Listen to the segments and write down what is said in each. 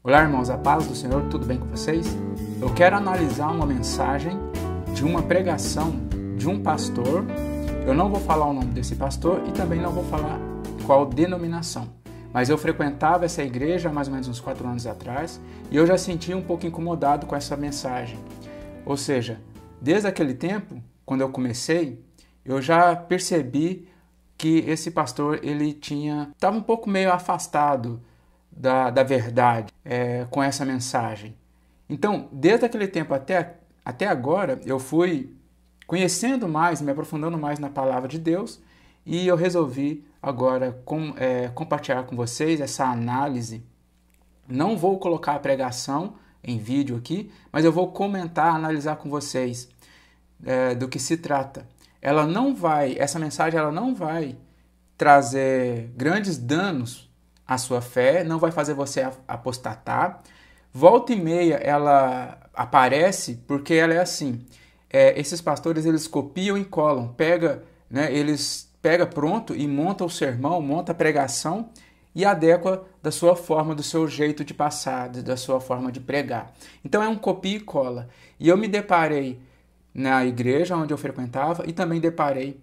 Olá, irmãos, a paz do Senhor, tudo bem com vocês? Eu quero analisar uma mensagem de uma pregação de um pastor. Eu não vou falar o nome desse pastor e também não vou falar qual denominação, mas eu frequentava essa igreja há mais ou menos uns 4 anos atrás e eu já sentia um pouco incomodado com essa mensagem. Ou seja, desde aquele tempo, quando eu comecei, eu já percebi que esse pastor estava um pouco meio afastado da verdade com essa mensagem. Então, desde aquele tempo até agora, eu fui conhecendo mais, me aprofundando mais na palavra de Deus e eu resolvi agora compartilhar com vocês essa análise. Não vou colocar a pregação em vídeo aqui, mas eu vou comentar, analisar com vocês do que se trata. Essa mensagem ela não vai trazer grandes danos à sua fé, não vai fazer você apostatar. Volta e meia ela aparece porque ela é assim. Esses pastores eles copiam e colam, eles pegam pronto e montam o sermão, montam a pregação e adequa da sua forma, do seu jeito de passar, da sua forma de pregar. Então é um copia e cola. E eu me deparei na igreja onde eu frequentava e também deparei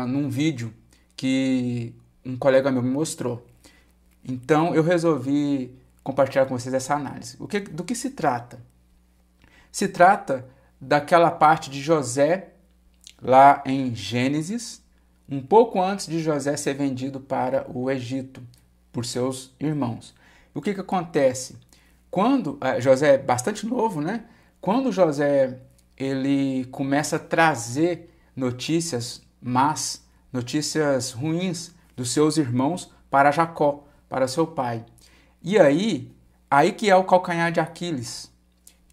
num vídeo que um colega meu me mostrou. Então eu resolvi compartilhar com vocês essa análise. Do que se trata? Se trata daquela parte de José, lá em Gênesis, um pouco antes de José ser vendido para o Egito por seus irmãos. O que acontece? Quando José é bastante novo, né? Quando José ele começa a trazer notícias más, notícias ruins dos seus irmãos para Jacó, para seu pai. E aí que é o calcanhar de Aquiles,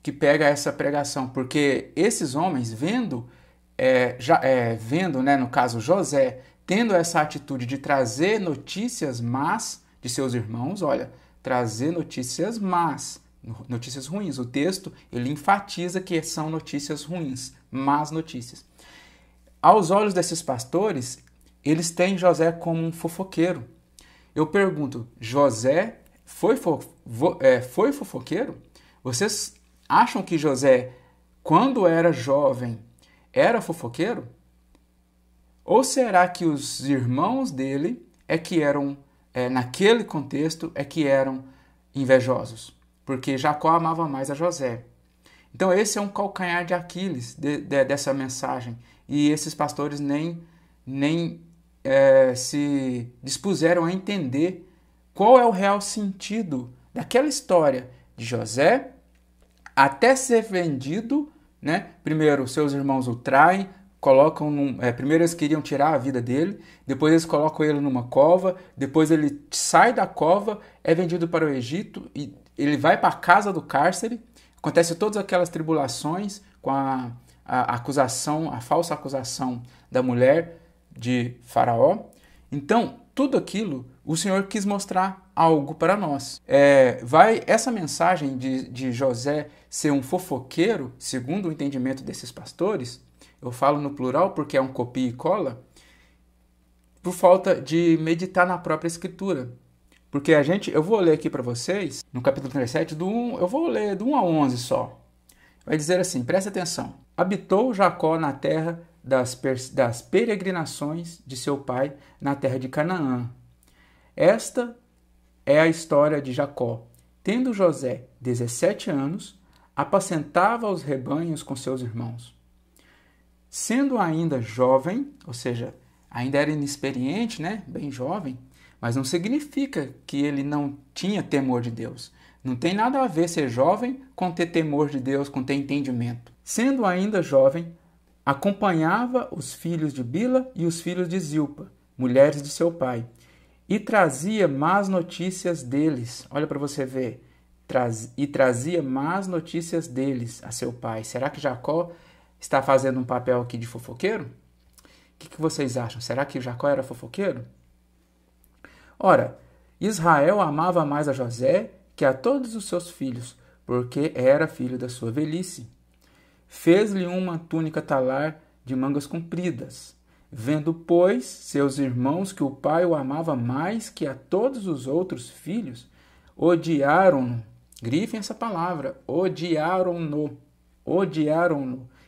que pega essa pregação, porque esses homens vendo, no caso José, tendo essa atitude de trazer notícias más de seus irmãos, trazer notícias más, notícias ruins. O texto ele enfatiza que são notícias ruins, más notícias. Aos olhos desses pastores, eles têm José como um fofoqueiro. Eu pergunto, José foi fofoqueiro? Vocês acham que José, quando era jovem, era fofoqueiro? Ou será que os irmãos dele naquele contexto, que eram invejosos? Porque Jacó amava mais a José. Então esse é um calcanhar de Aquiles dessa mensagem. E esses pastores nem se dispuseram a entender qual é o real sentido daquela história de José até ser vendido, né? Primeiro, seus irmãos o traem, primeiro eles queriam tirar a vida dele, depois eles colocam ele numa cova, depois ele sai da cova, é vendido para o Egito e ele vai para a casa do cárcere. Acontece todas aquelas tribulações com a acusação, a falsa acusação da mulher de Faraó. Então, tudo aquilo, o Senhor quis mostrar algo para nós. Essa mensagem de José ser um fofoqueiro, segundo o entendimento desses pastores, eu falo no plural porque é um copia e cola, por falta de meditar na própria Escritura. Porque eu vou ler aqui para vocês, no capítulo 37, eu vou ler do 1 a 11 só. Vai dizer assim, presta atenção. Habitou Jacó na terra das peregrinações de seu pai, na terra de Canaã. Esta é a história de Jacó. Tendo José 17 anos, apacentava os rebanhos com seus irmãos. Sendo ainda jovem, ou seja, ainda era inexperiente, né? Bem jovem, mas não significa que ele não tinha temor de Deus. Não tem nada a ver ser jovem com ter temor de Deus, com ter entendimento. Sendo ainda jovem, acompanhava os filhos de Bila e os filhos de Zilpa, mulheres de seu pai, e trazia más notícias deles. Olha para você ver. E trazia más notícias deles a seu pai. Será que Jacó está fazendo um papel aqui de fofoqueiro? O que vocês acham? Será que Jacó era fofoqueiro? Ora, Israel amava mais a José que a todos os seus filhos, porque era filho da sua velhice. Fez-lhe uma túnica talar de mangas compridas. Vendo, pois, seus irmãos que o pai o amava mais que a todos os outros filhos, odiaram-no. Grifem essa palavra, odiaram-no,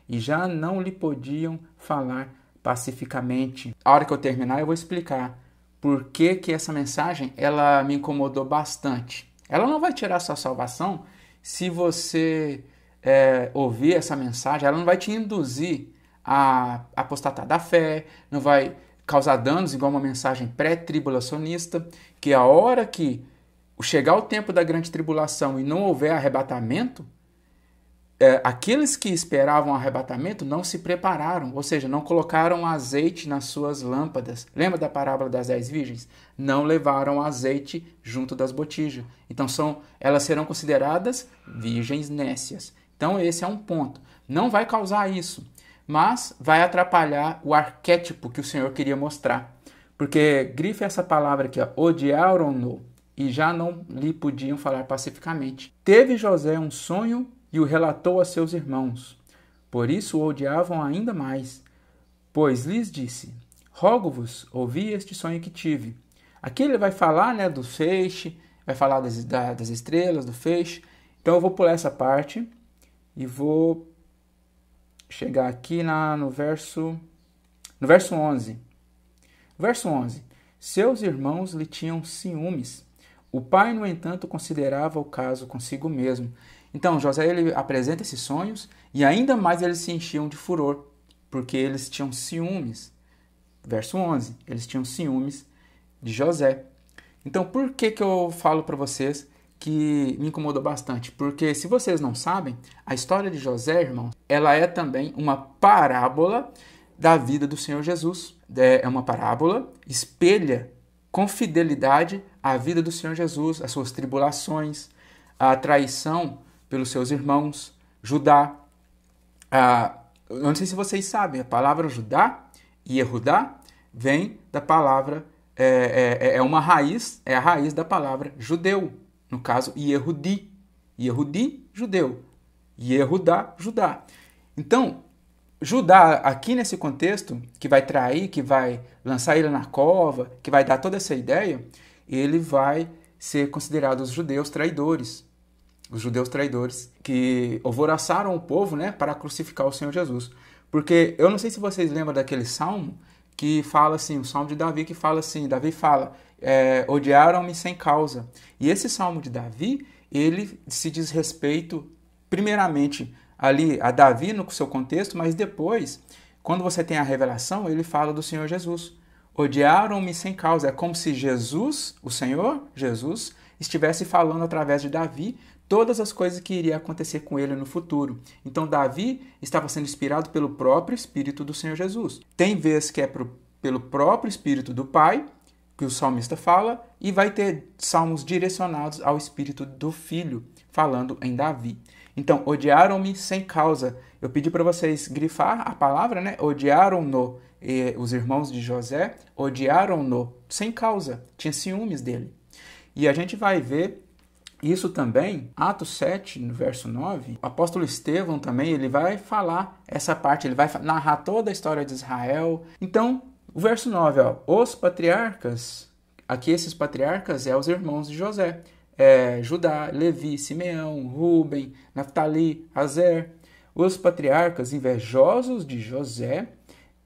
e já não lhe podiam falar pacificamente. A hora que eu terminar, eu vou explicar por que essa mensagem ela me incomodou bastante. Ela não vai tirar sua salvação se você ouvir essa mensagem, ela não vai te induzir a apostatar da fé, não vai causar danos igual uma mensagem pré-tribulacionista, que a hora que chegar o tempo da grande tribulação e não houver arrebatamento, aqueles que esperavam o arrebatamento não se prepararam, ou seja, não colocaram azeite nas suas lâmpadas. Lembra da parábola das 10 virgens? Não levaram azeite junto das botijas. Então elas serão consideradas virgens nécias. Então esse é um ponto. Não vai causar isso, mas vai atrapalhar o arquétipo que o Senhor queria mostrar. Porque grife essa palavra aqui, ó, odiaram-no, e já não lhe podiam falar pacificamente. Teve José um sonho e o relatou a seus irmãos. Por isso o odiavam ainda mais, pois lhes disse: rogo-vos, ouvi este sonho que tive. Aqui ele vai falar, do feixe, vai falar das estrelas, do feixe. Então eu vou pular essa parte e vou chegar aqui no verso 11. Verso 11. Seus irmãos lhe tinham ciúmes. O pai, no entanto, considerava o caso consigo mesmo. Então, José ele apresenta esses sonhos e ainda mais eles se enchiam de furor, porque eles tinham ciúmes. Verso 11, eles tinham ciúmes de José. Então, por que eu falo para vocês que me incomodou bastante? Porque, se vocês não sabem, a história de José, irmão, ela é também uma parábola da vida do Senhor Jesus. É uma parábola, espelha com fidelidade a vida do Senhor Jesus, as suas tribulações, a traição pelos seus irmãos, Judá. Eu não sei se vocês sabem, a palavra Judá e Yehudá vem da palavra, é a raiz da palavra judeu, no caso Yehudi. Yehudi, judeu. Yehudá, Judá. Então, Judá, aqui nesse contexto, que vai trair, que vai lançar ele na cova, que vai dar toda essa ideia, ele vai ser considerado os judeus traidores. Os judeus traidores que alvoroçaram o povo, para crucificar o Senhor Jesus. Porque eu não sei se vocês lembram daquele salmo que fala assim, o salmo de Davi que fala assim, Davi fala, odiaram-me sem causa. E esse salmo de Davi, ele se diz respeito, primeiramente, ali a Davi no seu contexto, mas depois, quando você tem a revelação, ele fala do Senhor Jesus. Odiaram-me sem causa. É como se Jesus, o Senhor Jesus, estivesse falando através de Davi todas as coisas que iriam acontecer com ele no futuro. Então, Davi estava sendo inspirado pelo próprio Espírito do Senhor Jesus. Tem vezes que é pelo próprio Espírito do Pai, que o salmista fala, e vai ter salmos direcionados ao Espírito do Filho, falando em Davi. Então, odiaram-me sem causa. Eu pedi para vocês grifar a palavra, odiaram-no. Os irmãos de José odiaram-no sem causa. Tinha ciúmes dele. E a gente vai ver isso também, Atos 7, no verso 9. O apóstolo Estevão também, ele vai falar essa parte, ele vai narrar toda a história de Israel. Então, o verso 9, os patriarcas, aqui esses patriarcas os irmãos de José. Judá, Levi, Simeão, Ruben, Naftali, Azer. Os patriarcas invejosos de José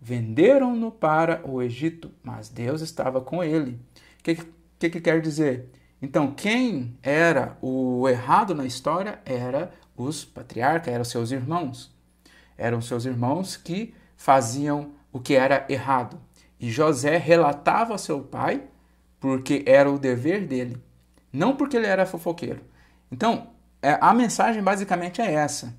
venderam-no para o Egito, mas Deus estava com ele. O que quer dizer? Então, quem era o errado na história era os patriarcas, eram seus irmãos. Eram seus irmãos que faziam o que era errado. E José relatava ao seu pai porque era o dever dele. Não porque ele era fofoqueiro. Então, a mensagem basicamente é essa.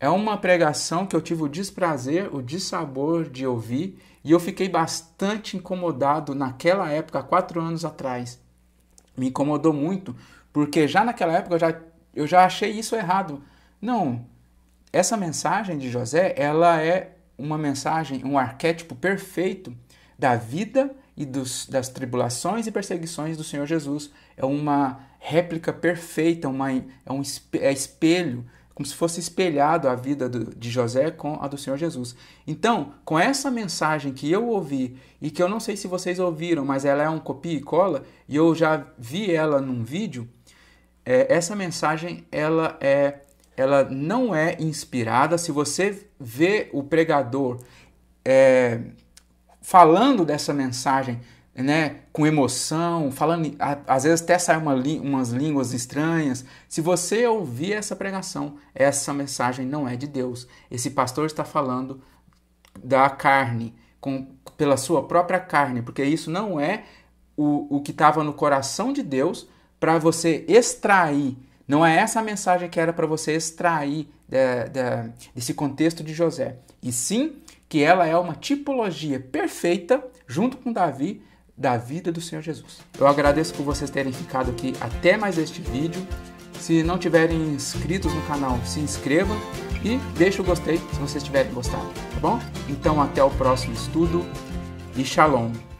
É uma pregação que eu tive o desprazer, o dissabor de ouvir, e eu fiquei bastante incomodado naquela época, 4 anos atrás. Me incomodou muito, porque já naquela época eu já achei isso errado. Não, essa mensagem de José, ela é uma mensagem, um arquétipo perfeito da vida e das tribulações e perseguições do Senhor Jesus. É uma réplica perfeita, é espelho, como se fosse espelhado a vida de José com a do Senhor Jesus. Então, com essa mensagem que eu ouvi, e que eu não sei se vocês ouviram, mas ela é um copia e cola, e eu já vi ela num vídeo, essa mensagem ela não é inspirada. Se você vê o pregador falando dessa mensagem, né, com emoção, falando, às vezes até sai umas línguas estranhas. Se você ouvir essa pregação, essa mensagem não é de Deus. Esse pastor está falando da carne, pela sua própria carne, porque isso não é o que estava no coração de Deus para você extrair. Não é essa a mensagem que era para você extrair desse contexto de José. E sim que ela é uma tipologia perfeita, junto com Davi, da vida do Senhor Jesus. Eu agradeço por vocês terem ficado aqui até mais este vídeo. Se não tiverem inscritos no canal, se inscrevam e deixe o gostei se vocês tiverem gostado, tá bom? Então até o próximo estudo e Shalom!